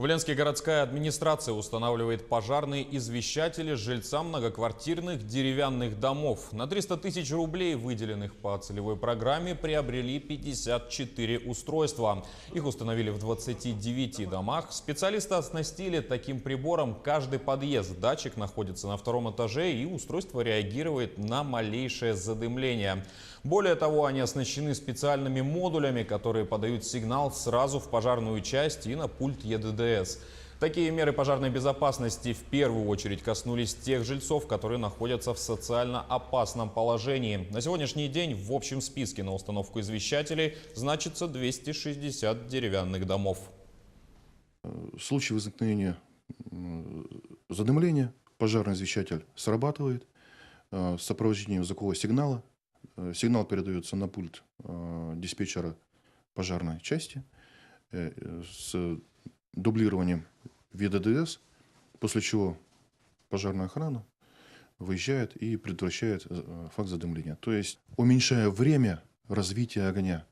В Ленске городская администрация устанавливает пожарные извещатели жильцам многоквартирных деревянных домов. На 300 тысяч рублей, выделенных по целевой программе, приобрели 54 устройства. Их установили в 29 домах. Специалисты оснастили таким прибором каждый подъезд. Датчик находится на втором этаже, и устройство реагирует на малейшее задымление. Более того, они оснащены специальными модулями, которые подают сигнал сразу в пожарную часть и на пульт ЕДДС. Такие меры пожарной безопасности в первую очередь коснулись тех жильцов, которые находятся в социально опасном положении. На сегодняшний день в общем списке на установку извещателей значится 260 деревянных домов. В случае возникновения задымления пожарный извещатель срабатывает с сопровождением звукового сигнала. Сигнал передается на пульт диспетчера пожарной части с дублированием в ЕДДС, после чего пожарная охрана выезжает и предотвращает факт задымления. То есть уменьшая время развития огня.